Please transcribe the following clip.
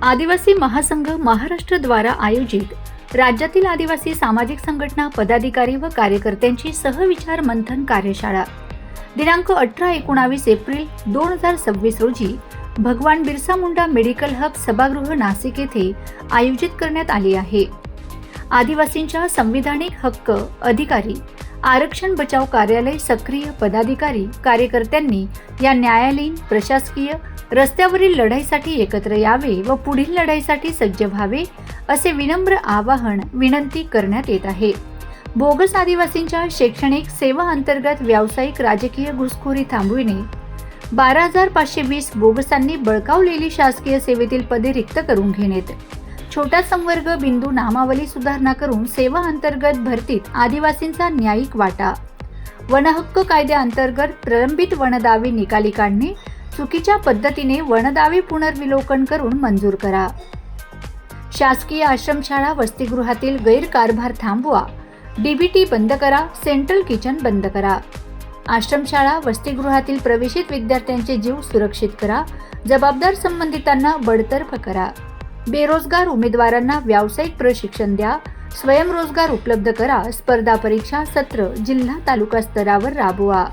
आदिवासी महासंघ महाराष्ट्र द्वारा आयोजित राज्यातील आदिवासी सामाजिक संघटना पदाधिकारी व कार्यकर्त्यांची सहविचार मंथन कार्यशाळा दिनांक 18-19 एप्रिल 2026 रोजी भगवान बिरसा मुंडा मेडिकल हब सभागृह नाशिक येथे आयोजित करण्यात आली आहे। आदिवासींच्या संविधानिक हक्क अधिकारी आरक्षण बचाव कार्यालय सक्रिय पदाधिकारी कार्यकर्त्यांनी या न्यायालयीन प्रशासकीय रस्त्यावरील लढाईसाठी एकत्र यावे व पुढील लढाईसाठी सज्ज व्हावे असे विनम्र आवाहन विनंती करण्यात येत आहे। बोगस आदिवासींच्या शैक्षणिक सेवा अंतर्गत व्यावसायिक राजकीय घुसखोरी थांबविणे, 12,520 बोगसांनी बळकावलेली शासकीय सेवेतील पदे रिक्त करून घेणे, छोटा संवर्ग बिंदू नामावली सुधारणा करून सेवा अंतर्गत भरतीत आदिवासींचा न्यायिक वाटा, वनहक्क कायद्याअंतर्गत प्रलंबित वनदावे निकाली काढणे, चुकीच्या पद्धतीने वनदावे पुनर्विलोकन करून मंजूर करा, शासकीय आश्रमशाळा वसतिगृहातील गैरकारभार थांबवा, डीबीटी बंद करा, सेंट्रल किचन बंद करा, आश्रमशाळा वसतिगृहातील प्रवेशित विद्यार्थ्यांचे जीव सुरक्षित करा, जबाबदार संबंधितांना बडतर्फ करा, बेरोजगार उमेदवारांना व्यावसायिक प्रशिक्षण द्या, स्वयंरोजगार उपलब्ध करा, स्पर्धा परीक्षा सत्र जिल्हा तालुका स्तरावर राबवा।